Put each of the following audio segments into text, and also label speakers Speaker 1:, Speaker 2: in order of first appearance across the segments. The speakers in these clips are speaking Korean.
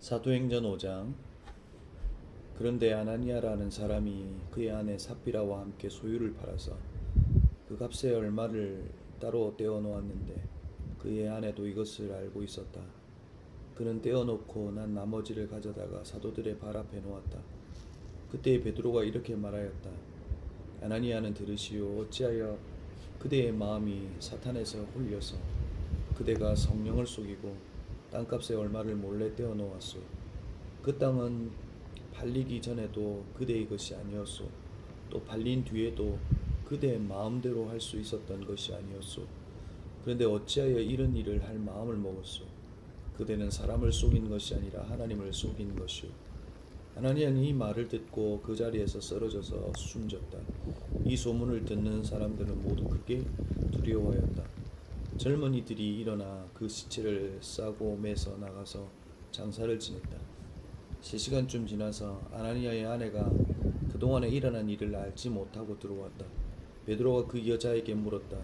Speaker 1: 사도행전 5장. 그런데 아나니아라는 사람이 그의 아내 삽비라와 함께 소유를 팔아서 그 값의 얼마를 따로 떼어 놓았는데 그의 아내도 이것을 알고 있었다. 그는 떼어놓고 난 나머지를 가져다가 사도들의 발 앞에 놓았다. 그때 베드로가 이렇게 말하였다. 아나니아는 들으시오. 어찌하여 그대의 마음이 사탄에서 홀려서 그대가 성령을 속이고 땅값의 얼마를 몰래 떼어 놓았소. 그 땅은 팔리기 전에도 그대의 것이 아니었소. 또 팔린 뒤에도 그대의 마음대로 할 수 있었던 것이 아니었소. 그런데 어찌하여 이런 일을 할 마음을 먹었소. 그대는 사람을 속인 것이 아니라 하나님을 속인 것이오. 아나니아는 이 말을 듣고 그 자리에서 쓰러져서 숨졌다. 이 소문을 듣는 사람들은 모두 크게 두려워하였다. 젊은이들이 일어나 그 시체를 싸고 매서 나가서 장사를 지냈다. 3시간쯤 지나서 아나니아의 아내가 그동안에 일어난 일을 알지 못하고 들어왔다. 베드로가 그 여자에게 물었다.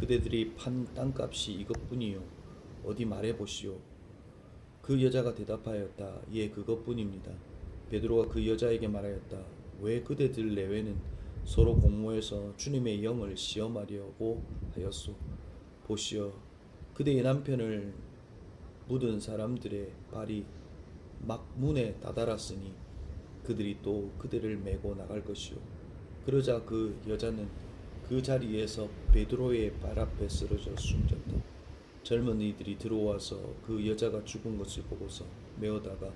Speaker 1: 그대들이 판 땅값이 이것뿐이요. 어디 말해보시오. 그 여자가 대답하였다. 예, 그것뿐입니다. 베드로가 그 여자에게 말하였다. 왜 그대들 내외는 서로 공모해서 주님의 영을 시험하려고 하였소. 보시오. 그대의 남편을 묻은 사람들의 발이 막 문에 다다랐으니 그들이 또 그대를 메고 나갈 것이오. 그러자 그 여자는 그 자리에서 베드로의 발 앞에 쓰러져 숨졌다. 젊은이들이 들어와서 그 여자가 죽은 것을 보고서 메어다가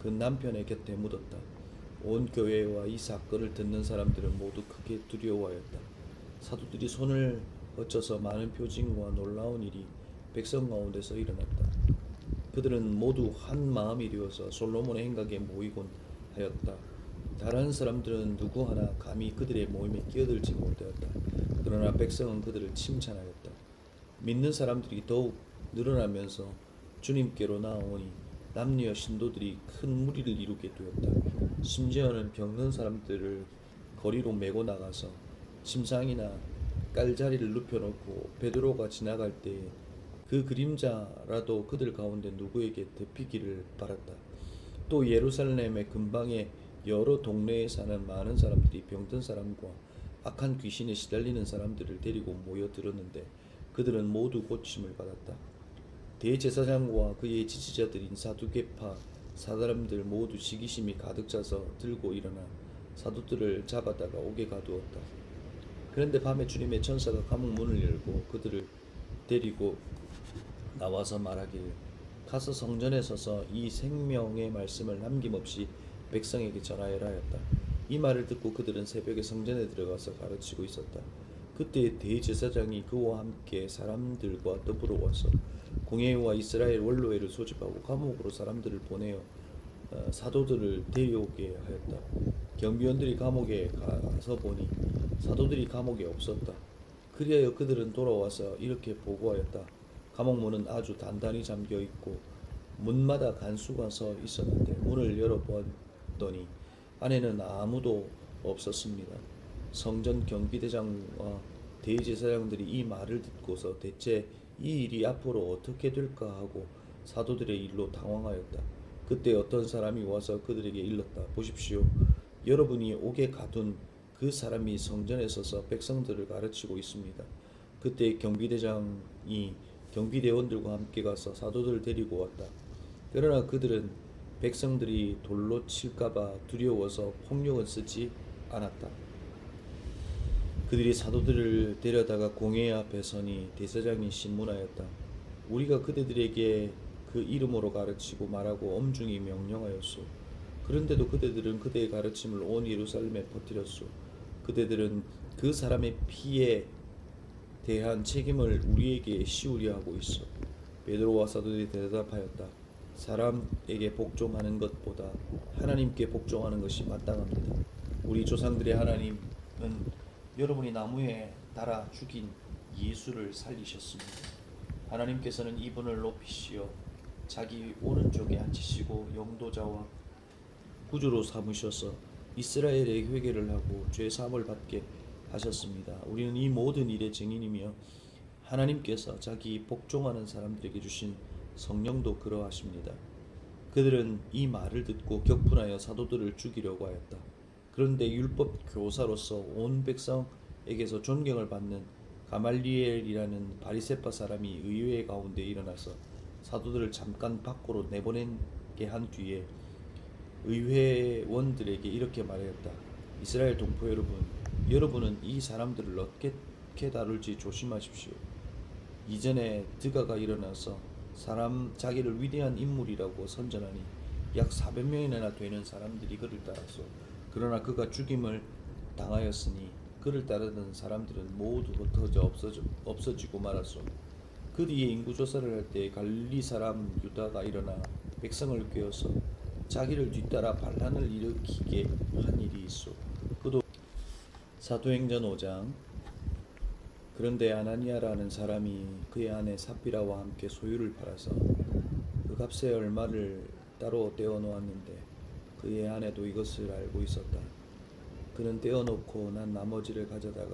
Speaker 1: 그 남편의 곁에 묻었다. 온 교회와 이 사건을 듣는 사람들은 모두 크게 두려워하였다. 사도들이 손을 어쩌서 많은 표징과 놀라운 일이 백성 가운데서 일어났다. 그들은 모두 한 마음이 되어서 솔로몬의 행각에 모이곤 하였다. 다른 사람들은 누구 하나 감히 그들의 모임에 끼어들지 못하였다. 그러나 백성은 그들을 칭찬하였다. 믿는 사람들이 더욱 늘어나면서 주님께로 나아오니 남녀 신도들이 큰 무리를 이루게 되었다. 심지어는 병든 사람들을 거리로 메고 나가서 침상이나 깔자리를 눕혀놓고 베드로가 지나갈 때에 그 그림자라도 그들 가운데 누구에게 덮이기를 바랐다. 또 예루살렘의 근방에 여러 동네에 사는 많은 사람들이 병든 사람과 악한 귀신에 시달리는 사람들을 데리고 모여들었는데 그들은 모두 고침을 받았다. 대제사장과 그의 지지자들인 사두개파 사람들 모두 시기심이 가득 차서 들고 일어나 사도들을 잡아다가 옥에 가두었다. 그런데 밤에 주님의 천사가 감옥 문을 열고 그들을 데리고 나와서 말하기를 가서 성전에 서서 이 생명의 말씀을 남김없이 백성에게 전하여라 하였다. 이 말을 듣고 그들은 새벽에 성전에 들어가서 가르치고 있었다. 그때 대제사장이 그와 함께 사람들과 더불어 와서 공회와 이스라엘 원로회를 소집하고 감옥으로 사람들을 보내어 사도들을 데려오게 하였다. 경비원들이 감옥에 가서 보니 사도들이 감옥에 없었다. 그리하여 그들은 돌아와서 이렇게 보고하였다. 감옥 문은 아주 단단히 잠겨 있고 문마다 간수가 서 있었는데 문을 열어보았더니 안에는 아무도 없었습니다. 성전 경비대장과 대제사장들이 이 말을 듣고서 대체 이 일이 앞으로 어떻게 될까 하고 사도들의 일로 당황하였다. 그때 어떤 사람이 와서 그들에게 일렀다. 보십시오. 여러분이 옥에 가둔 그 사람이 성전에 서서 백성들을 가르치고 있습니다. 그때 경비대장이 경비대원들과 함께 가서 사도들을 데리고 왔다. 그러나 그들은 백성들이 돌로 칠까봐 두려워서 폭력은 쓰지 않았다. 그들이 사도들을 데려다가 공회 앞에 서니 대제사장이 신문하였다. 우리가 그대들에게 그 이름으로 가르치고 말하고 엄중히 명령하였소. 그런데도 그대들은 그대의 가르침을 온 예루살렘에 퍼뜨렸소. 그대들은 그 사람의 피에 대한 책임을 우리에게 씌우려 하고 있어. 베드로와 사도들이 대답하였다. 사람에게 복종하는 것보다 하나님께 복종하는 것이 마땅합니다. 우리 조상들의 하나님은 여러분이 나무에 달아 죽인 예수를 살리셨습니다. 하나님께서는 이분을 높이시어 자기 오른쪽에 앉히시고 영도자와 구주로 삼으셔서 이스라엘의 회개를 하고 죄 사함을 받게 하셨습니다. 우리는 이 모든 일의 증인이며 하나님께서 자기 복종하는 사람들에게 주신 성령도 그러하십니다. 그들은 이 말을 듣고 격분하여 사도들을 죽이려고 하였다. 그런데 율법 교사로서 온 백성에게서 존경을 받는 가말리엘이라는 바리새파 사람이 의회 가운데 일어나서 사도들을 잠깐 밖으로 내보내게 한 뒤에 의회원들에게 이렇게 말하였다. 이스라엘 동포 여러분, 여러분은 이 사람들을 어떻게 다룰지 조심하십시오. 이전에 드가가 일어나서 자기를 위대한 인물이라고 선전하니 약 400명이나 되는 사람들이 그를 따랐소. 그러나 그가 죽임을 당하였으니 그를 따르던 사람들은 모두 흩어져 없어지고 말았소. 그 뒤에 인구조사를 할 때 갈릴리 사람 유다가 일어나 백성을 꾀어서 자기를 뒤따라 반란을 일으키게 한 일이 있소. 그도 사도행전 5장. 그런데 아나니아라는 사람이 그의 아내 삽비라와 함께 소유를 팔아서 그 값의 얼마를 따로 떼어 놓았는데 그의 아내도 이것을 알고 있었다. 그는 떼어 놓고 난 나머지를 가져다가